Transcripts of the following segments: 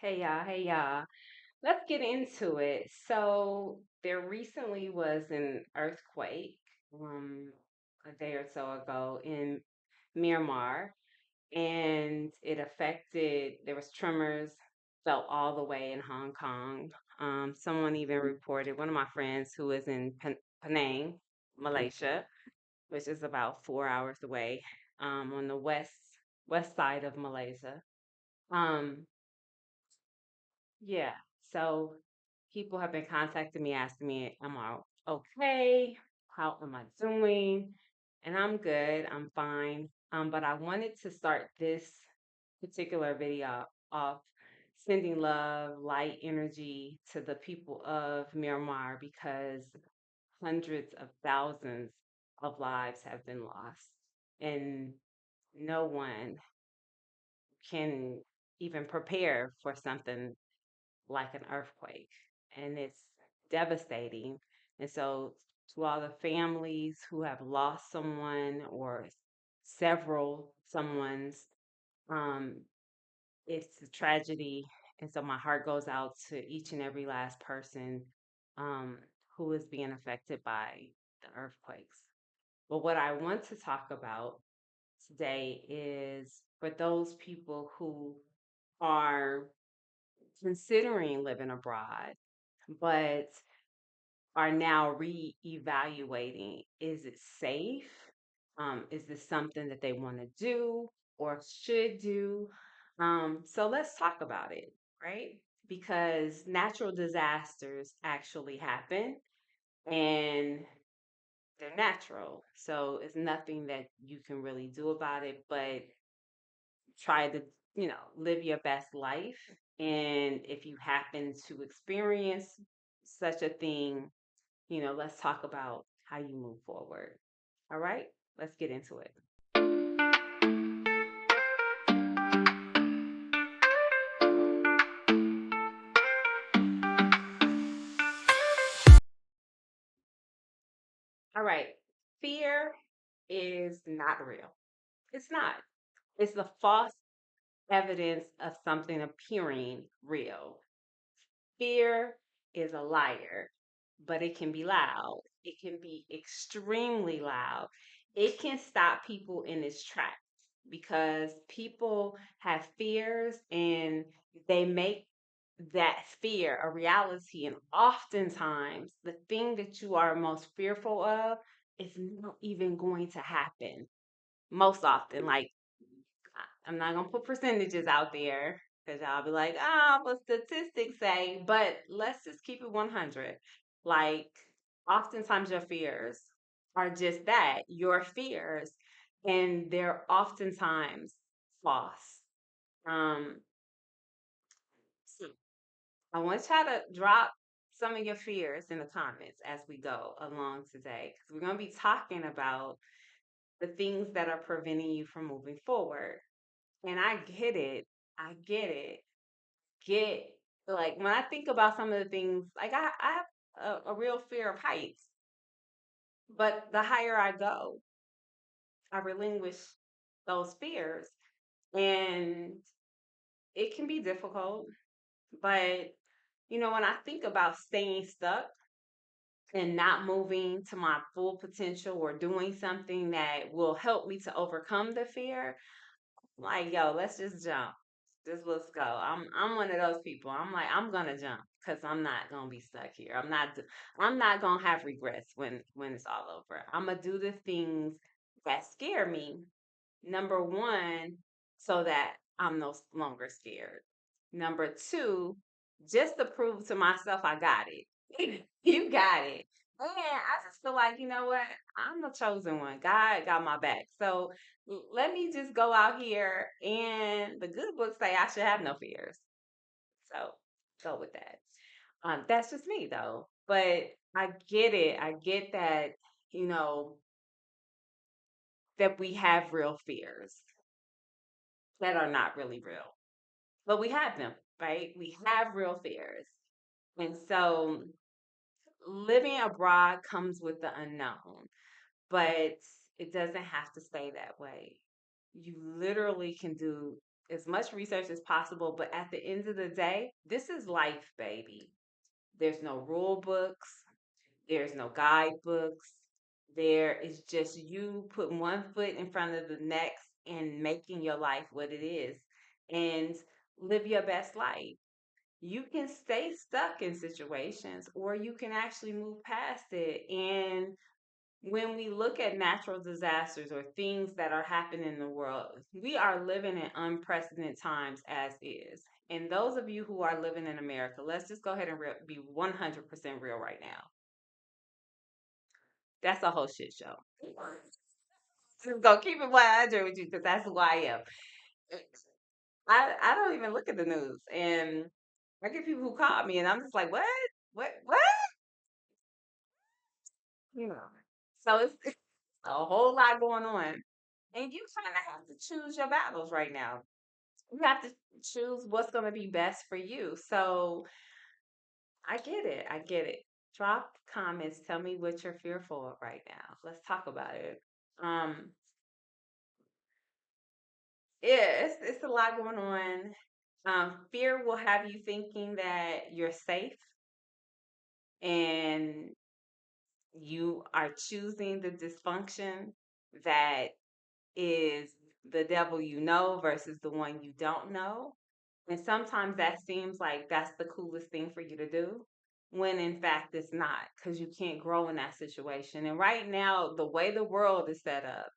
Hey y'all. Let's get into it. So there recently was an earthquake, um, a day or so ago in Myanmar, and it affected. There was tremors, felt all the way in Hong Kong. Someone even reported. One of my friends who is in Penang, Malaysia, which is about 4 hours away, on the west side of Malaysia. Um, Yeah. So people have been contacting me, asking me, am I okay? How am I doing? And I'm good. I'm fine. But I wanted to start this particular video off sending love, light energy to the people of Myanmar because hundreds of thousands of lives have been lost. And no one can even prepare for something like an earthquake, and it's devastating. And so, to all the families who have lost someone or several someone's, um, it's a tragedy. And so, my heart goes out to each and every last person um, who is being affected by the earthquakes. But what I want to talk about today is for those people who are considering living abroad but are now re-evaluating, is it safe? Is this something that they want to do or should do? So let's talk about it, right? Because natural disasters actually happen and they're natural. So it's nothing that you can really do about it, but try to, live your best life. And if you happen to experience such a thing, let's talk about how you move forward. All right, let's get into it. All right, fear is not real. It's not. It's the false evidence of something appearing real. Fear is a liar, but it can be loud. It can be extremely loud. It can stop people in its tracks because people have fears and they make that fear a reality. And oftentimes, the thing that you are most fearful of is not even going to happen. Most often, like I'm not gonna put percentages out there because y'all be like, oh, what statistics say, but let's just keep it 100. Like, oftentimes your fears are just that, your fears, and they're oftentimes false. Um, so I want y'all to drop some of your fears in the comments as we go along today because we're gonna be talking about the things that are preventing you from moving forward. And I get it. I get it. Get like when I think about some of the things, like I have a real fear of heights, but the higher I go, I relinquish those fears. And it can be difficult, but when I think about staying stuck and not moving to my full potential or doing something that will help me to overcome the fear, like, yo, let's just jump. Just let's go. I'm one of those people. I'm like, I'm gonna jump because I'm not gonna be stuck here. I'm not gonna have regrets when it's all over. I'm gonna do the things that scare me. Number one, so that I'm no longer scared. Number two, just to prove to myself I got it. You got it. And I just feel like, you know what? I'm the chosen one. God got my back. So let me just go out here and the good books say I should have no fears. So go with that. That's just me though. But I get it. I get that, you know, that we have real fears that are not really real. But we have them, right? We have real fears. And so living abroad comes with the unknown, but it doesn't have to stay that way. You literally can do as much research as possible. But at the end of the day, this is life, baby. There's no rule books, there's no guidebooks. There is just you putting one foot in front of the next and making your life what it is and live your best life. You can stay stuck in situations or you can actually move past it. And when we look at natural disasters or things that are happening in the world, we are living in unprecedented times as is. And those of you who are living in America, let's just go ahead and be 100% real right now. That's a whole shit show. Just go keep it 100 with you because that's who I am. I don't even look at the news. And I get people who call me and I'm just like, what? What? You know. So it's a whole lot going on. And you kind of have to choose your battles right now. You have to choose what's going to be best for you. So I get it. I get it. Drop comments. Tell me what you're fearful of right now. Let's talk about it. Um, yeah, it's a lot going on. Fear will have you thinking that you're safe and you are choosing the dysfunction that is the devil you know versus the one you don't know. And sometimes that seems like that's the coolest thing for you to do, when in fact it's not, because you can't grow in that situation. And right now, the way the world is set up,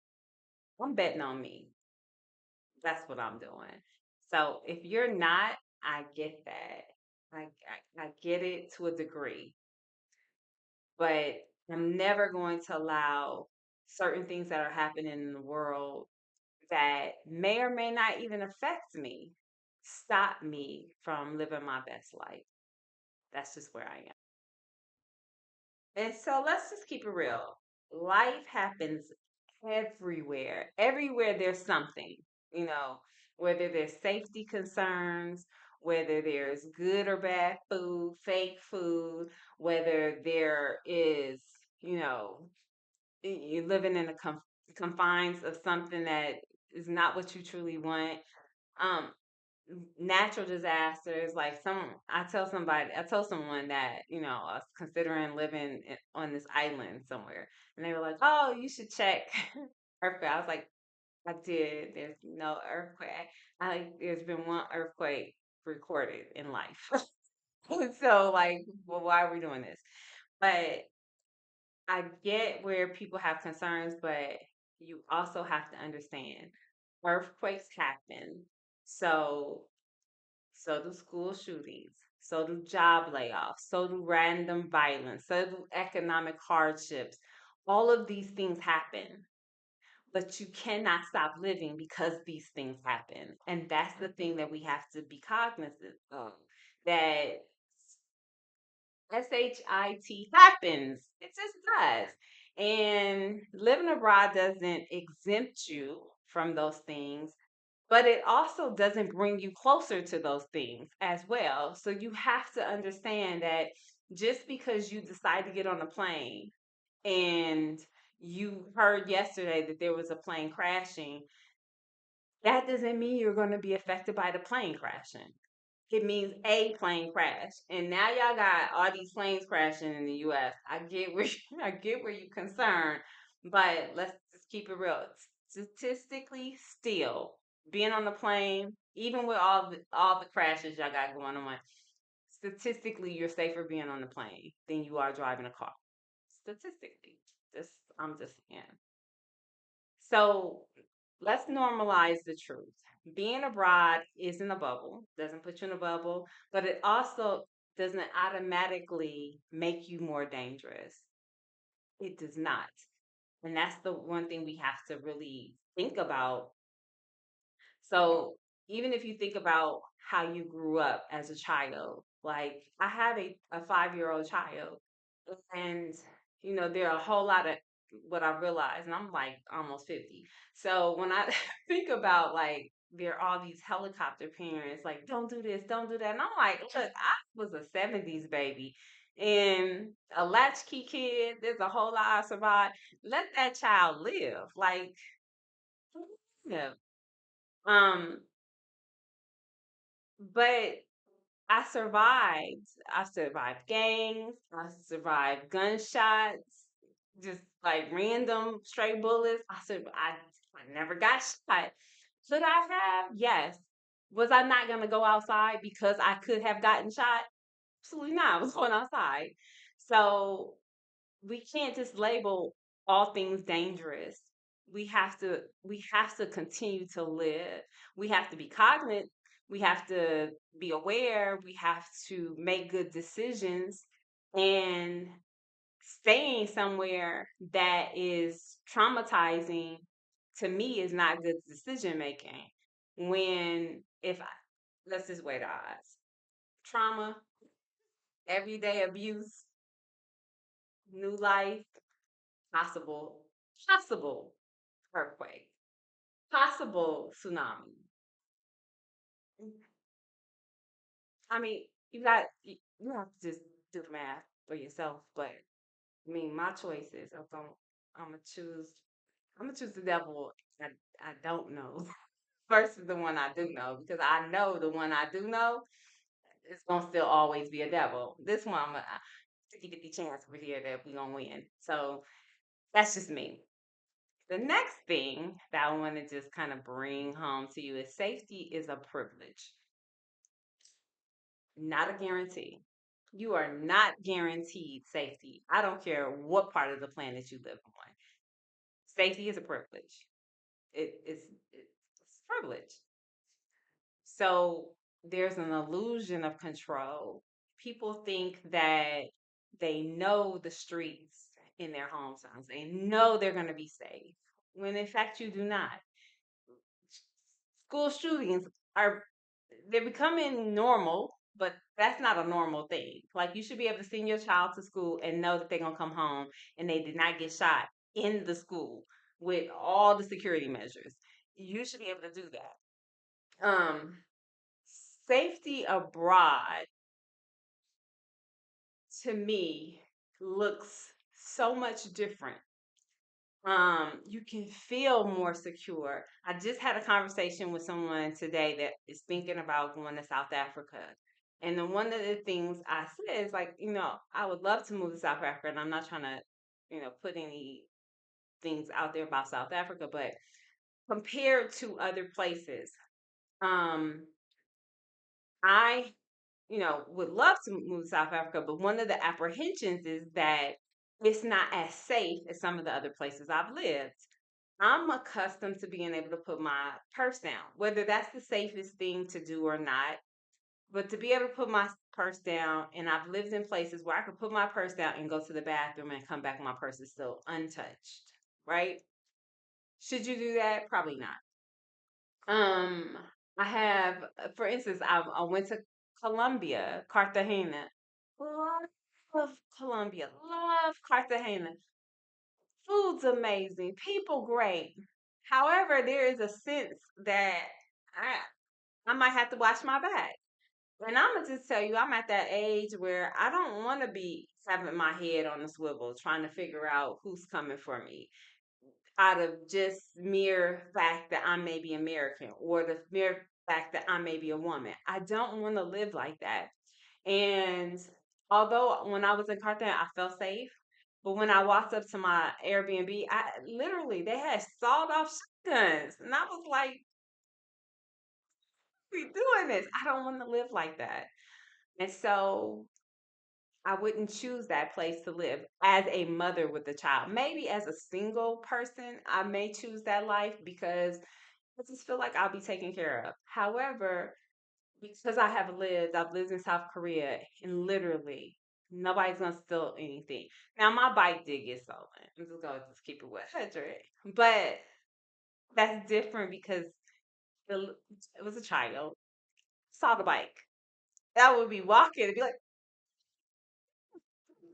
I'm betting on me. That's what I'm doing. So if you're not, I get that. I get it to a degree, but I'm never going to allow certain things that are happening in the world that may or may not even affect me stop me from living my best life. That's just where I am. And so let's just keep it real. Life happens everywhere. Everywhere there's something, you know, whether there's safety concerns, whether there's good or bad food, fake food, whether there is, you know, you're living in the confines of something that is not what you truly want. Um, Natural disasters, like I told someone that, I was considering living on this island somewhere, and they were like, oh, you should check earthquake. I was like, I did. There's no earthquake. There's been one earthquake recorded in life. So like, well, why are we doing this? But I get where people have concerns, but you also have to understand earthquakes happen. So so do school shootings. So do job layoffs. So do random violence. So do economic hardships. All of these things happen, but you cannot stop living because these things happen. And that's the thing that we have to be cognizant of. That SHIT happens. It just does. And living abroad doesn't exempt you from those things, but it also doesn't bring you closer to those things as well. So you have to understand that just because you decide to get on a plane and you heard yesterday that there was a plane crashing, that doesn't mean you're going to be affected by the plane crashing. It means a plane crash. And now y'all got all these planes crashing in the US. I get where I get where you're concerned, but let's just keep it real. Statistically, still being on the plane, even with all the crashes y'all got going on, statistically you're safer being on the plane than you are driving a car. Statistically. Just I'm just saying. So let's normalize the truth. Being abroad isn't a bubble, doesn't put you in a bubble, but it also doesn't automatically make you more dangerous. It does not. And that's the one thing we have to really think about. So even if you think about how you grew up as a child, like I have a 5-year-old child, and there are a whole lot of what I realize, and I'm like almost 50. So when I think about like there are all these helicopter parents, like, don't do this, don't do that. And I'm like, look, I was a 70s baby and a latchkey kid. There's a whole lot I survived. Let that child live. Like, yeah. But I survived. I survived gangs. I survived gunshots, just like random stray bullets. I never got shot. Should I have? Yes. Was I not gonna go outside because I could have gotten shot? Absolutely not. I was going outside. So we can't just label all things dangerous. We have to continue to live. We have to be cognizant. We have to be aware. We have to make good decisions, and staying somewhere that is traumatizing to me is not good decision making. When if I, let's just weigh the odds. Trauma, everyday abuse, new life, possible, possible earthquake, possible tsunami. I mean, you have to just do the math for yourself. But I mean, my choices. I'm gonna choose. I'm gonna choose the devil. I don't know versus the one I do know, because I know the one I do know is gonna still always be a devil. This one, I'm a 50-50 chance over here that we gonna win. So that's just me. The next thing that I want to just kind of bring home to you is safety is a privilege, not a guarantee. You are not guaranteed safety. I don't care what part of the planet you live on. Safety is a privilege. It's a privilege. So there's an illusion of control. People think that they know the streets in their hometowns. They know they're going to be safe, when in fact you do not. School shootings are they're becoming normal, but that's not a normal thing. Like, you should be able to send your child to school and know that they're gonna come home and they did not get shot in the school with all the security measures. You should be able to do that. Safety abroad to me looks so much different. You can feel more secure. I just had a conversation with someone today that is thinking about going to South Africa. And then one of the things I said is like, I would love to move to South Africa, and I'm not trying to, put any things out there about South Africa, but compared to other places, um, I, would love to move to South Africa, but one of the apprehensions is that it's not as safe as some of the other places I've lived. I'm accustomed to being able to put my purse down, whether that's the safest thing to do or not. But to be able to put my purse down, and I've lived in places where I could put my purse down and go to the bathroom and come back, and my purse is still untouched, right? Should you do that? Probably not. Um, I have, for instance, I went to Colombia, Cartagena. Love Colombia. Love Cartagena. Food's amazing. People great. However, there is a sense that I might have to watch my back. And I'm gonna just tell you, I'm at that age where I don't want to be having my head on the swivel, trying to figure out who's coming for me, out of just mere fact that I may be American, or the mere fact that I may be a woman. I don't want to live like that. And although when I was in Cartagena, I felt safe, but when I walked up to my Airbnb, I literally they had sawed off shotguns, and I was like, "We doing this? I don't want to live like that." And so I wouldn't choose that place to live as a mother with a child. Maybe as a single person, I may choose that life because I just feel like I'll be taken care of. However, because I've lived in South Korea, and literally nobody's gonna steal anything. Now my bike did get stolen. I'm just gonna just keep it 100, but that's different because the, it was a child saw the bike. I would be walking and be like,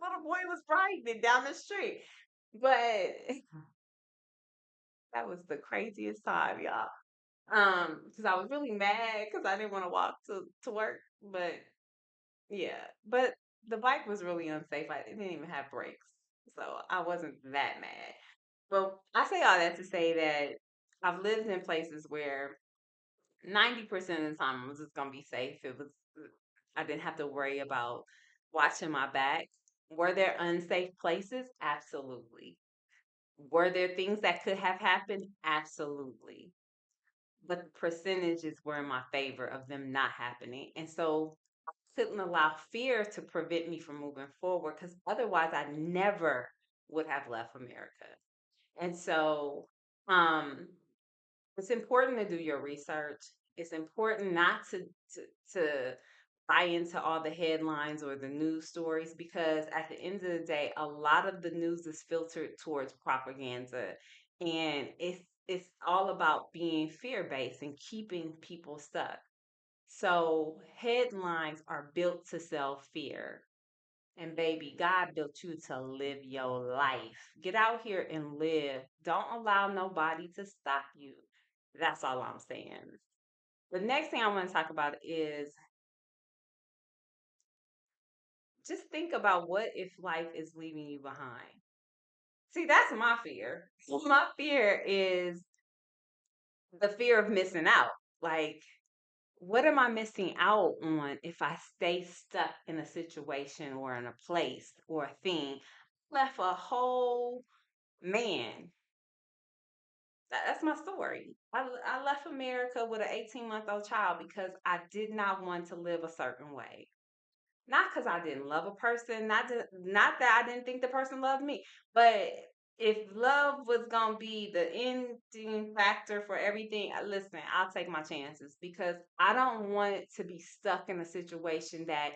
little boy was riding it down the street, but that was the craziest time, y'all. Because I was really mad because I didn't want to walk to work, but yeah, but the bike was really unsafe. It didn't even have brakes, so I wasn't that mad. But I say all that to say that I've lived in places where 90% of the time I was just gonna be safe. I didn't have to worry about watching my back. Were there unsafe places? Absolutely. Were there things that could have happened? Absolutely. But the percentages were in my favor of them not happening. And so I couldn't allow fear to prevent me from moving forward because otherwise I never would have left America. And so um it's important to do your research. It's important not to to buy into all the headlines or the news stories because at the end of the day, a lot of the news is filtered towards propaganda, and it's all about being fear based and keeping people stuck. So headlines are built to sell fear. And baby, God built you to live your life. Get out here and live. Don't allow nobody to stop you. That's all I'm saying. The next thing I want to talk about is just think about what if life is leaving you behind. See, that's my fear. My fear is the fear of missing out. Like, what am I missing out on if I stay stuck in a situation or in a place or a thing? Left a whole man. That's my story. I left America with an 18-month-old child because I did not want to live a certain way. Not because I didn't love a person, not that I didn't think the person loved me, but if love was gonna be the ending factor for everything, listen, I'll take my chances because I don't want it to be stuck in a situation that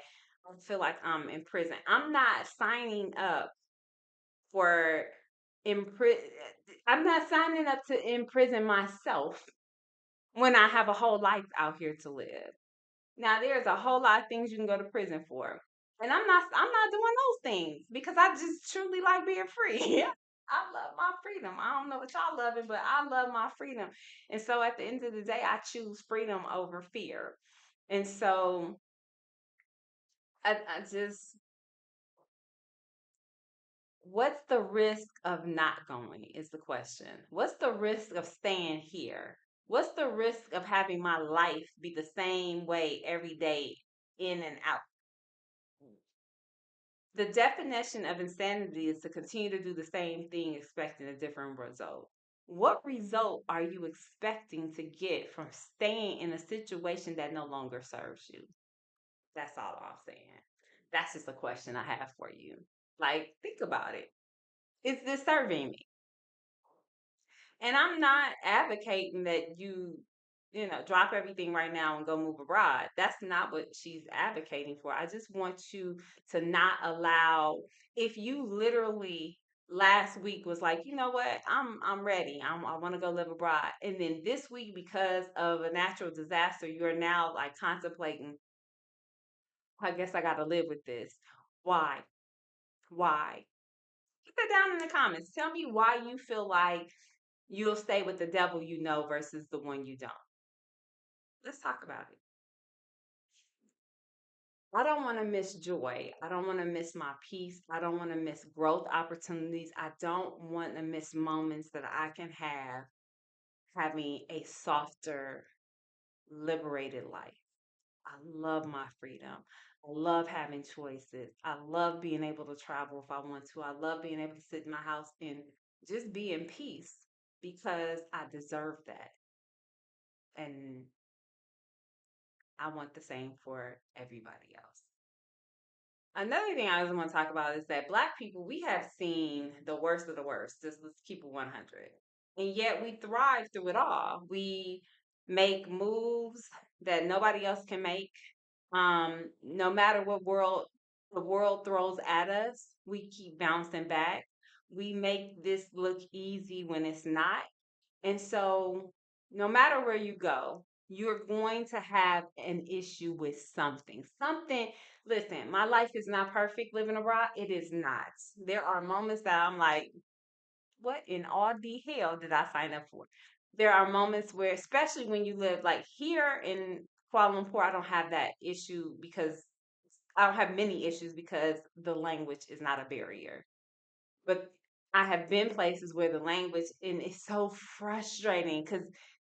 I feel like I'm in prison. I'm not signing up for impri- I'm not signing up to imprison myself when I have a whole life out here to live. Now there's a whole lot of things you can go to prison for. And I'm not doing those things because I just truly like being free. I love my freedom. I don't know what y'all love it, but I love my freedom. And so at the end of the day, I choose freedom over fear. And so I just what's the risk of not going is the question. What's the risk of staying here? What's the risk of having my life be the same way every day, in and out? The definition of insanity is to continue to do the same thing expecting a different result. What result are you expecting to get from staying in a situation that no longer serves you? That's all I'm saying. That's just a question I have for you. Like, think about it. Is this serving me? And I'm not advocating that you drop everything right now and go move abroad. That's not what she's advocating for. I just want you to not allow if you literally last week was like, you know what, I'm ready. I want to go live abroad. And then this week, because of a natural disaster, you're now like contemplating, I guess I gotta live with this. Why? Why? Put that down in the comments. Tell me why you feel like you'll stay with the devil you know versus the one you don't. Let's talk about it. I don't want to miss joy. I don't want to miss my peace. I don't want to miss growth opportunities. I don't want to miss moments that I can have having a softer, liberated life. I love my freedom. I love having choices. I love being able to travel if I want to. I love being able to sit in my house and just be in peace because I deserve that. And I want the same for everybody else. Another thing I just want to talk about is that Black people, we have seen the worst of the worst. Just let's keep it 100. And yet we thrive through it all. We make moves that nobody else can make. No matter what the world throws at us, we keep bouncing back. We make this look easy when it's not. And so, no matter where you go, you're going to have an issue with something. Something, listen, my life is not perfect living abroad. It is not. There are moments that I'm like, what in all the hell did I sign up for? There are moments where, especially when you live like here in Kuala Lumpur, I don't have that issue because I don't have many issues because the language is not a barrier. But I have been places where the language and it's so frustrating because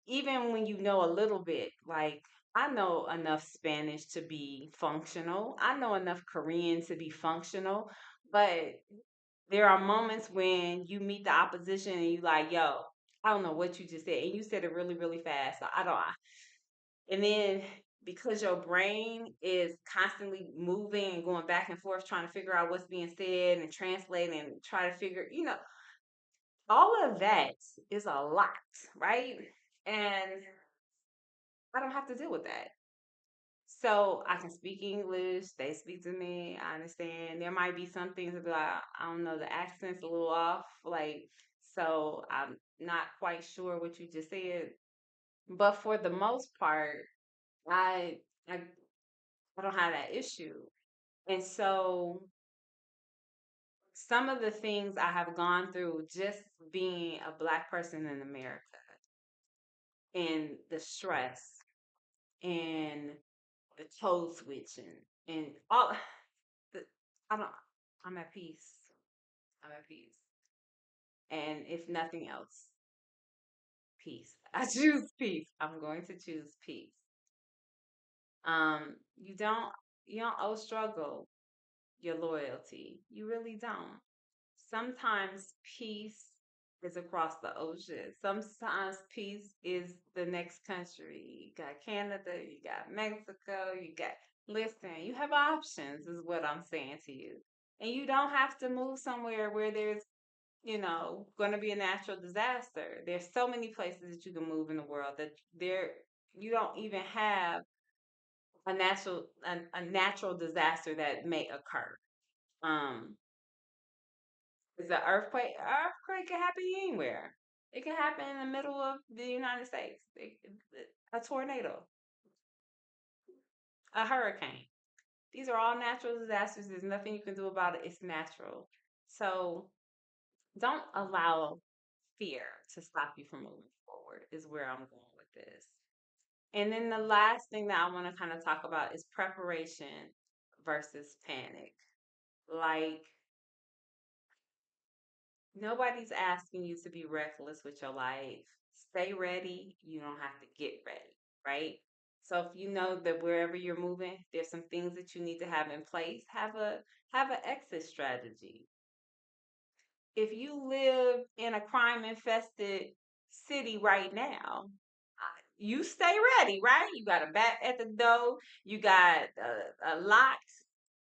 even when you know a little bit, like I know enough Spanish to be functional, I know enough Korean to be functional, but there are moments when you meet the opposition and you like, yo, I don't know what you just said, and you said it really, really fast. So I don't, and then because your brain is constantly moving and going back and forth, trying to figure out what's being said and translating and try to figure, all of that is a lot, right? And I don't have to deal with that. So I can speak English. They speak to me. I understand. There might be some things that be like, I don't know, the accent's a little off. Like, so I'm not quite sure what you just said. But for the most part, I I, I don't have that issue. And so some of the things I have gone through just being a black person in America and the stress and the code switching and all the I don't I'm at peace. I'm at peace. And if nothing else, peace. I choose peace. I'm going to choose peace. You don't owe struggle your loyalty. You really don't. Sometimes peace is across the ocean. Sometimes peace is the next country. You got Canada, you got Mexico, you got, listen, you have options, is what I'm saying to you. And you don't have to move somewhere where there's, going to be a natural disaster. There's so many places that you can move in the world that there, you don't even have a natural disaster that may occur. Um, Is an earthquake can happen anywhere. It can happen in the middle of the United States. A tornado, a hurricane. These are all natural disasters. There's nothing you can do about it. It's natural. So don't allow fear to stop you from moving forward, is where I'm going with this. And then the last thing that I want to kind of talk about is preparation versus panic. Like, nobody's asking you to be reckless with your life. Stay ready. You don't have to get ready, right? So if you know that wherever you're moving, there's some things that you need to have in place. Have an exit strategy. If you live in a crime infested city right now, you stay ready, right? You got a bat at the door. You got a lock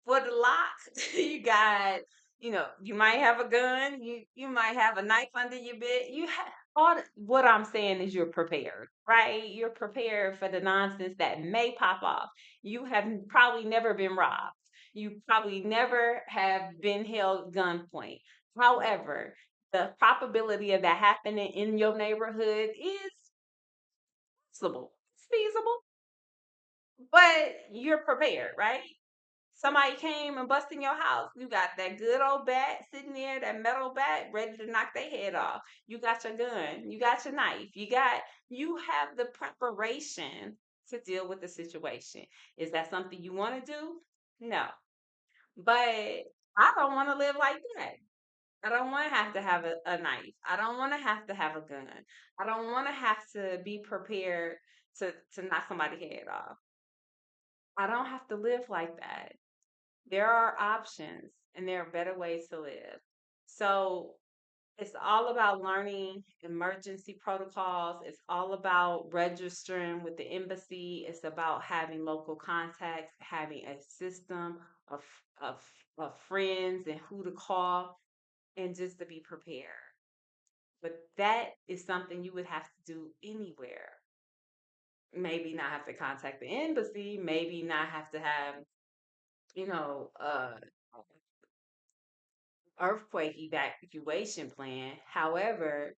for the lock. You got, you might have a gun. You might have a knife under your bed. You have what I'm saying is you're prepared, right? You're prepared for the nonsense that may pop off. You have probably never been robbed. You probably never have been held gunpoint. However, the probability of that happening in your neighborhood is possible. It's feasible, but you're prepared, right? Somebody came and busted in your house. You got that good old bat sitting there, that metal bat, ready to knock their head off. You got your gun. You got your knife. You have the preparation to deal with the situation. Is that something you want to do? No. But I don't want to live like that. I don't want to have a knife. I don't want to have a gun. I don't want to have to be prepared to knock somebody's head off. I don't have to live like that. There are options and there are better ways to live. So it's all about learning emergency protocols. It's all about registering with the embassy. It's about having local contacts, having a system of, of, of friends and who to call, and just to be prepared. But that is something you would have to do anywhere. Maybe not have to contact the embassy, maybe not have to have, you know, uh, earthquake evacuation plan. However,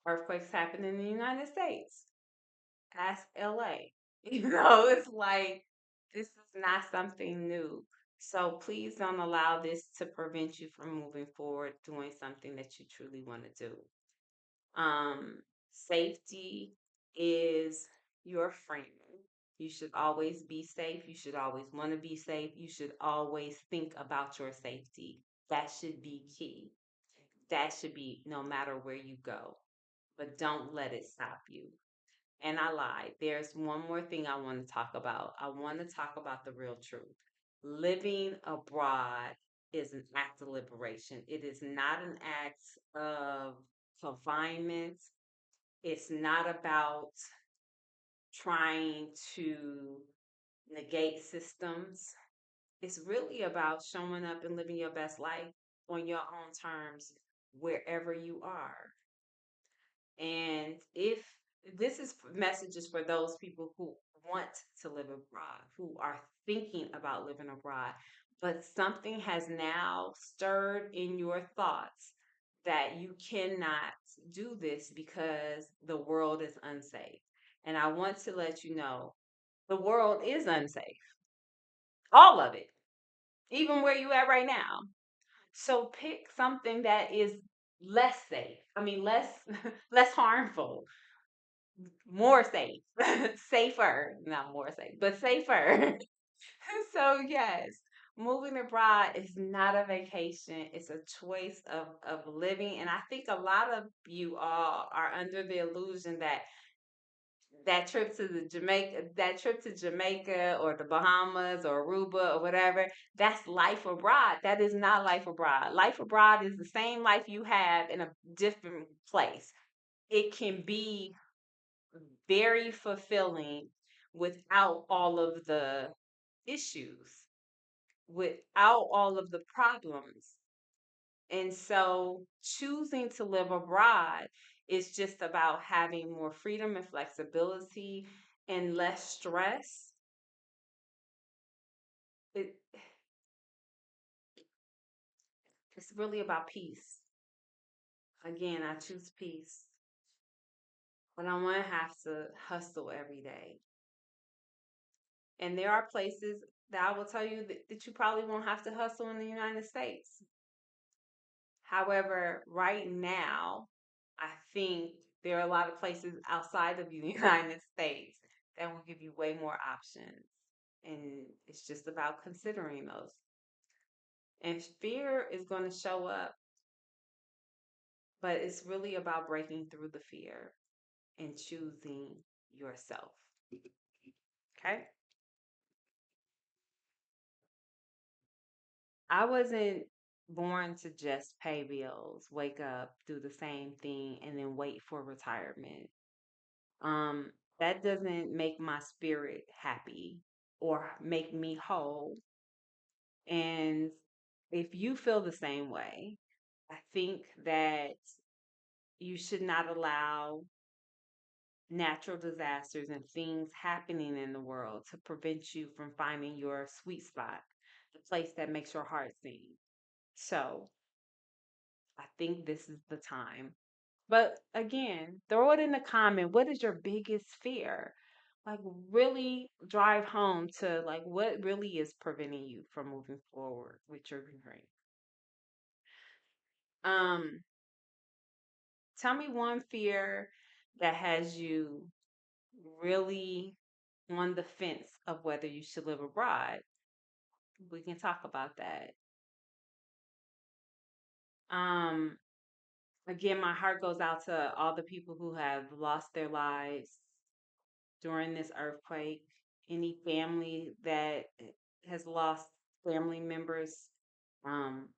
earthquakes happen in the United States. Ask LA. It's like this is not something new. So please don't allow this to prevent you from moving forward doing something that you truly want to do. Safety is your friend. You should always be safe. You should always want to be safe. You should always think about your safety. That should be key. That should be no matter where you go. But don't let it stop you. And I lied. There's one more thing I want to talk about. I want to talk about the real truth. Living abroad is an act of liberation. It is not an act of confinement. It's not about trying to negate systems. It's really about showing up and living your best life on your own terms wherever you are. And if this is messages for those people who want to live abroad, who are thinking about living abroad, but something has now stirred in your thoughts that you cannot do this because the world is unsafe. And I want to let you know the world is unsafe, all of it, even where you at right now. So pick something that is less safe. I mean, less less harmful, more safe, safer, not more safe, but safer. So yes, moving abroad is not a vacation. It's a choice of living. And I think a lot of you all are under the illusion that that trip to Jamaica or the Bahamas or Aruba or whatever, that's life abroad. That is not life abroad. Life abroad is the same life you have in a different place. It can be very fulfilling without all of the issues, without all of the problems. And so choosing to live abroad is just about having more freedom and flexibility and less stress. It, it's really about peace. Again, I choose peace, but I want to have to hustle every day. And there are places that I will tell you that you probably won't have to hustle in the United States. However, right now, I think there are a lot of places outside of the United States that will give you way more options. And it's just about considering those. And fear is going to show up, but it's really about breaking through the fear and choosing yourself. Okay? I wasn't born to just pay bills, wake up, do the same thing, and then wait for retirement. um that doesn't make my spirit happy or make me whole. And if you feel the same way, I think that you should not allow natural disasters and things happening in the world to prevent you from finding your sweet spot, the place that makes your heart sing. So I think this is the time. But again, throw it in the comment. What is your biggest fear? Like, really drive home to like what really is preventing you from moving forward with your dream. Um, Tell me one fear that has you really on the fence of whether you should live abroad. We can talk about that. Um, Again, my heart goes out to all the people who have lost their lives during this earthquake. Any family that has lost family members, um,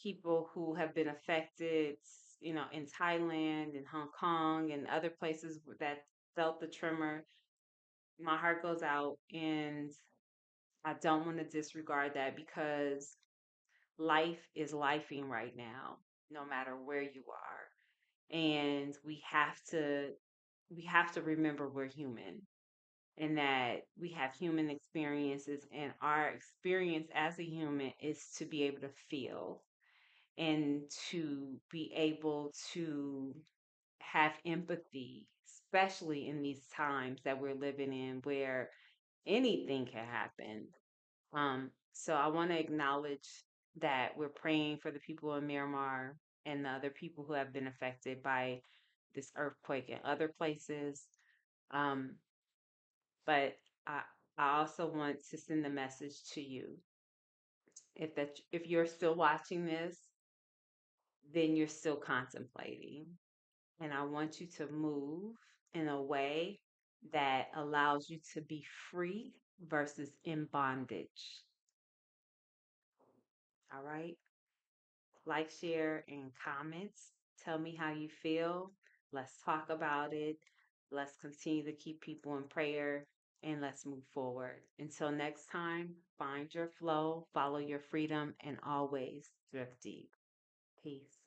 people who have been affected, in Thailand and Hong Kong and other places that felt the tremor. My heart goes out, and I don't want to disregard that because life is lifing right now, no matter where you are. And we have to remember we're human and that we have human experiences, and our experience as a human is to be able to feel and to be able to have empathy, especially in these times that we're living in where anything can happen. So I want to acknowledge that we're praying for the people in Myanmar and the other people who have been affected by this earthquake and other places. Um, but I, I also want to send a message to you. If you're still watching this, then you're still contemplating. And I want you to move in a way that allows you to be free versus in bondage. All right. Like, share, and comments. Tell me how you feel. Let's talk about it. Let's continue to keep people in prayer and let's move forward. Until next time, find your flow, follow your freedom, and always drift deep. Peace.